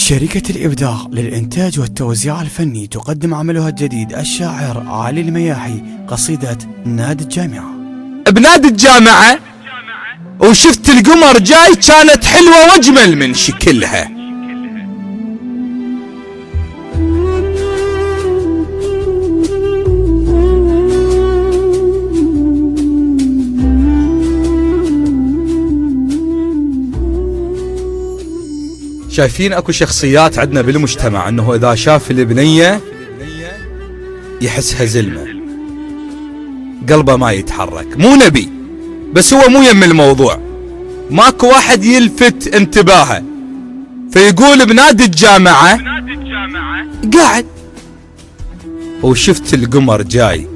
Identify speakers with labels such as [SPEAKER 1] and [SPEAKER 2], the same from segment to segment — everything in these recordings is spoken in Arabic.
[SPEAKER 1] شركة الإبداع للإنتاج والتوزيع الفني تقدم عملها الجديد الشاعر علي المياحي قصيدة نادي الجامعة.
[SPEAKER 2] بنادي الجامعة وشفت القمر جاي، كانت حلوة واجمل من شكلها. شايفين اكو شخصيات عندنا بالمجتمع انه اذا شاف البنية يحسها زلمة، قلبه ما يتحرك. مو نبي، بس هو مو يم الموضوع، ماكو واحد يلفت انتباهه، فيقول بنادي الجامعة قاعد وشفت القمر جاي.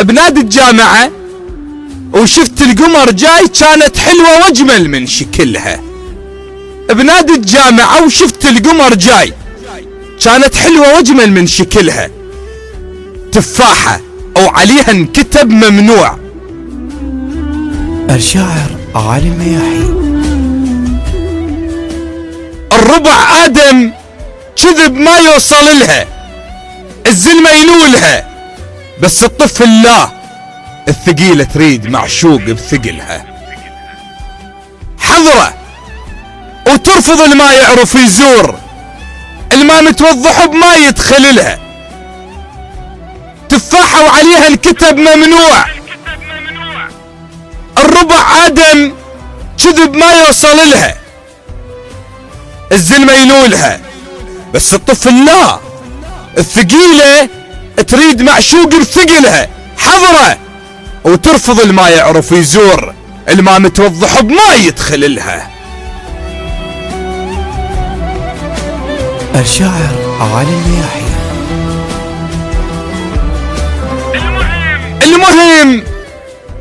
[SPEAKER 2] بنادي الجامعة وشفت القمر جاي، كانت حلوة واجمل من شكلها. بنادي الجامعة وشفت القمر جاي، كانت حلوة واجمل من شكلها. تفاحة او عليها انكتب ممنوع.
[SPEAKER 1] الشاعر علي المياحي.
[SPEAKER 2] الربع آدم كذب ما يوصل لها، الزلمة ينولها، بس الطفل لا، الثقيلة تريد معشوق بثقلها. حضرة وترفض الما يعرف يزور، الما متوضح بما يدخل لها. تفاحة وعليها الكتب ممنوع. الربع آدم كذب ما يوصل لها، الزلمة ينولها، بس الطفل لا، الثقيلة تريد معشوق بثقلها. حضرة وترفض الما يعرف يزور، الما متوضح بما يدخل لها.
[SPEAKER 1] الشاعر علي المياحي.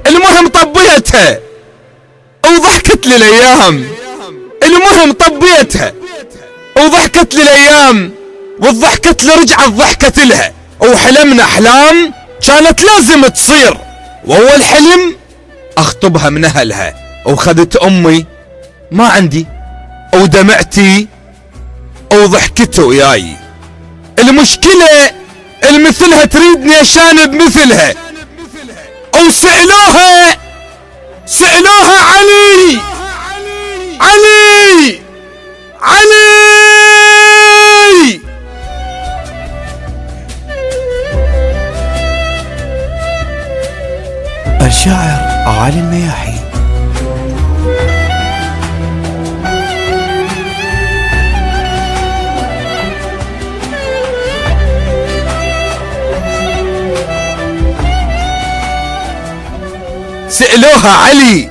[SPEAKER 2] المهم طبيتها وضحكت للايام. المهم طبيتها وضحكت للايام، والضحكت لرجعت ضحكت لها. وحلمنا احلام كانت لازم تصير، واول حلم اخطبها من اهلها. وخذت امي ما عندي، ودمعتي وضحكته وياي. المشكلة المثلها تريدني عشان بمثلها. وسألوها علي علي علي.
[SPEAKER 1] الشاعر علي المياحي.
[SPEAKER 2] سألوها علي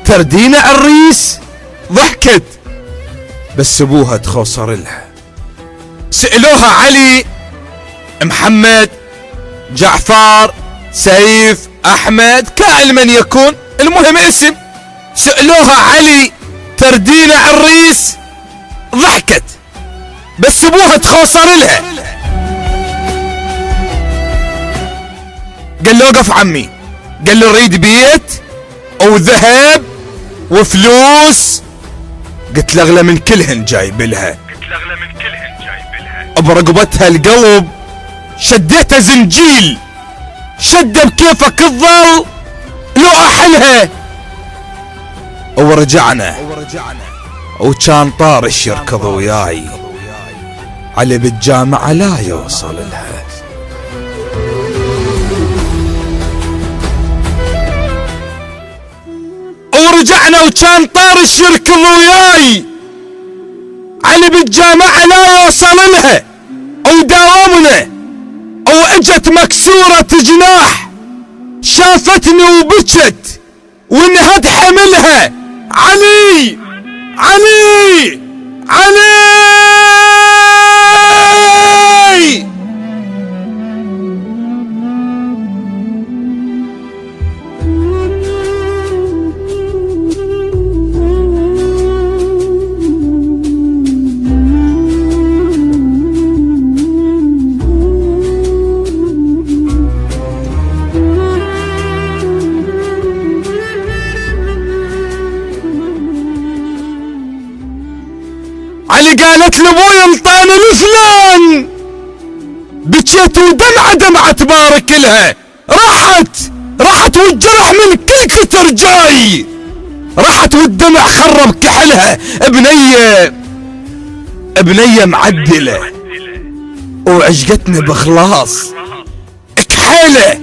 [SPEAKER 2] تردينا عريس، ضحكت بس ابوها تخوصر لها. سألوها علي محمد جعفر سيف احمد كائن من يكون، المهم اسم. سألوها علي تردينا عريس، ضحكت بس ابوها تخوصر لها. قال له وقف عمي، قال له نريد بيت وذهب وفلوس. قلت له اغلى من كلهن جايب لها. برقبتها القلب شديته زنجيل، شده بكيفك تظل لو احلها. ورجعنا وكان طارش يركض وياي، علي بالجامعة لا يوصل لها. ورجعنا وكان طارش يركض وياي، علي بالجامعة لا يوصل لها. وداومنا واجت مكسورة جناح، شافتني وبكت وانهد حملها. علي علي علي. قالت لابوي انطاني الفلان، بكيت ودمعة بارك لها، راحت والجرح من كل كتر جاي، راحت والدمع خرب كحلها. بنية معدلة وعشقتنا بخلاص كحيلة،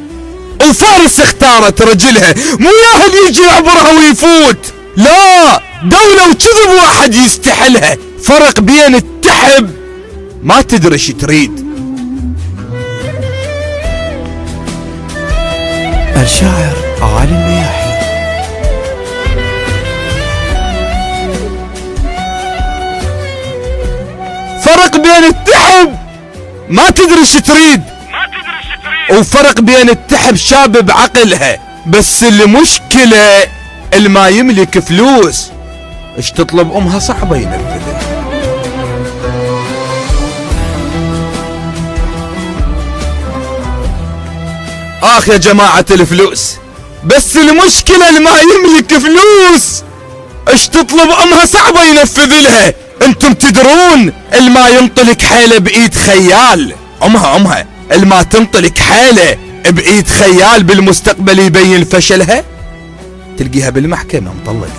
[SPEAKER 2] وفارس اختارت رجلها، مو ياهل يجي يعبرها ويفوت، لا دولة وكذب واحد يستحلها. فرق بين التحب ما تدري ايش تريد.
[SPEAKER 1] الشاعر علي المياحي.
[SPEAKER 2] فرق بين التحب ما تدري ايش تريد، وفرق بين التحب شاب بعقلها، بس المشكلة اللي ما يملك فلوس ايش تطلب امها صعبة ينفذها. اخ يا جماعة الفلوس، بس المشكلة اللي ما يملك فلوس ايش تطلب امها صعبة ينفذ لها. انتم تدرون اللي ما ينطلق حيلة بايد خيال، امها اللي ما تنطلق حيلة بايد خيال بالمستقبل يبين فشلها، تلقيها بالمحكمة مطلقة.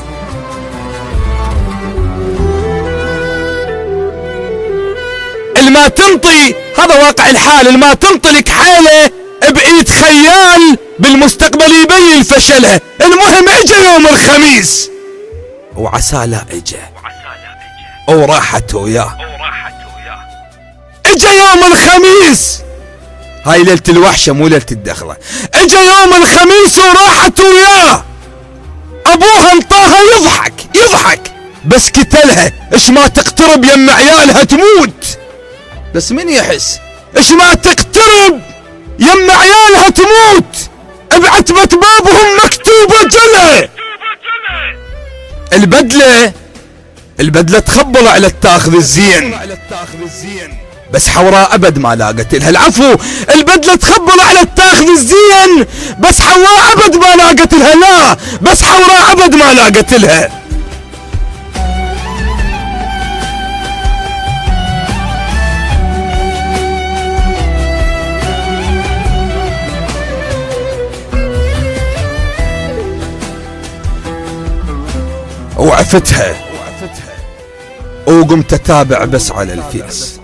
[SPEAKER 2] اللي ما تنطي، هذا واقع الحال، اللي ما تنطلق حيلة بايد خيال بالمستقبل يبين فشلها. المهم اجا يوم الخميس وعسى لا اجا وراحت وياه. اجا يوم الخميس، هاي ليلة الوحشة مو ليلة الدخلة. اجا يوم الخميس وراحت وياه، ابوها انطاها يضحك بس قتلها. ايش ما تقترب يم عيالها تموت، بس من يحس ايش ما تقترب يم عيالها تموت. بعتبة بابهم مكتوبة جلة. البدلة تخبل على التاخذ الزين، بس حوراء ابد ما لاقت لها. العفو، البدلة تخبل على التاخذ الزين، بس حواء ابد ما لاقت لها. لا، بس حوراء ابد ما لاقت لها. وعفتها وقمت اتابع بس على الفيس،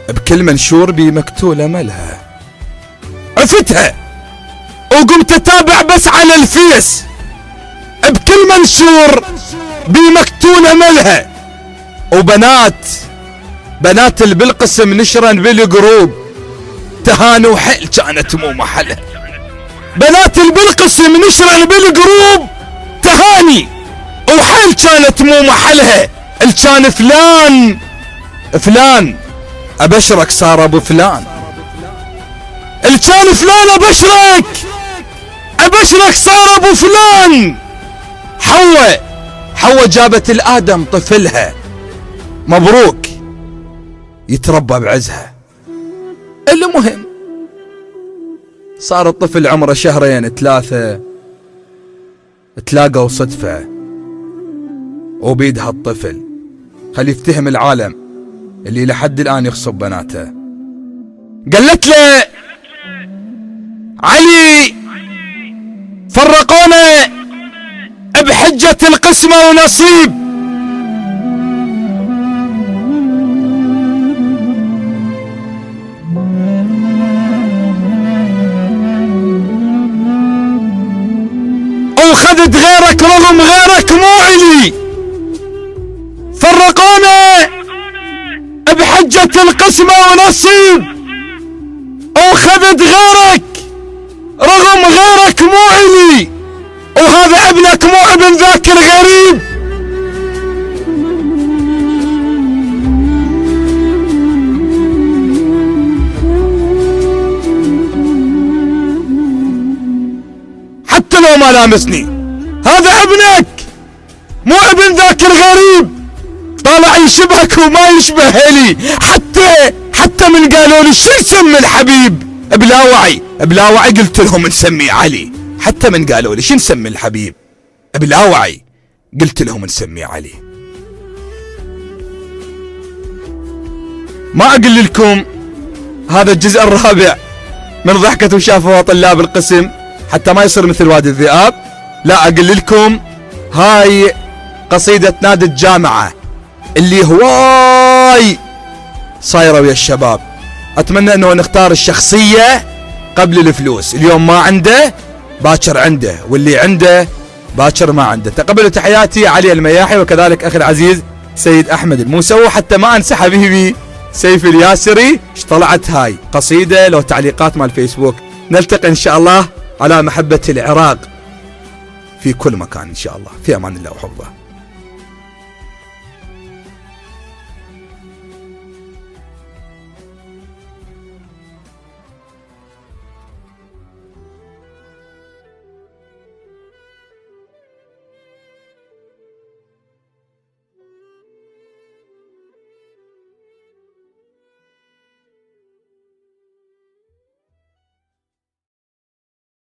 [SPEAKER 2] بكل منشور بي مكتول املها. عفتها وقمت اتابع بس على الفيس، بكل منشور بي مكتول املها. وبنات اللي بالقسم نشرن بالجروب تهانوا حيل كانت مو محلها. بنات اللي بالقسم نشرن بالجروب تهاني وحيل كانت مو محلها. اللي كان فلان ابشرك صار ابو فلان. اللي كان فلان ابشرك صار ابو فلان. حواء جابت الادم طفلها، مبروك يتربى بعزها. المهم صار الطفل عمره 2-3 تلاقوا صدفة وبيدها الطفل خلي يفتهم العالم اللي لحد الآن يخصب بناته. قالت له علي فرقونا بحجة القسمة ونصيب، وخذت غيرك رغم غيرك مو علي. فرقونا بحجة القسمة ونصيب، وخذت غيرك رغم غيرك مو علي، وهذا ابنك مو ابن ذاك الغريب. حتى لو ما لامسني، هذا ابنك مو ابن ذاك الغريب. طالع يشبهك وما يشبه لي. حتى من قالوا لي شو نسمي الحبيب بلا وعي قلت لهم نسميه علي. حتى من قالوا لي شو نسمي الحبيب بلا وعي قلت لهم نسميه علي. ما اقول لكم هذا الجزء الرابع من ضحكة وشافوا طلاب القسم حتى ما يصير مثل وادي الذئاب، لا اقول لكم هاي قصيدة نادي الجامعة اللي هواي صايرة ويا الشباب. اتمنى انه نختار الشخصية قبل الفلوس. اليوم ما عنده باكر عنده، واللي عنده باكر ما عنده. تقبلوا تحياتي علي المياحي، وكذلك اخي العزيز سيد احمد الموسوي، وحتى ما انسى حبيبي سيف الياسري. ايش طلعت هاي قصيدة لو تعليقات مال فيسبوك. نلتقي ان شاء الله على محبة العراق في كل مكان ان شاء الله. في امان الله وحفظه.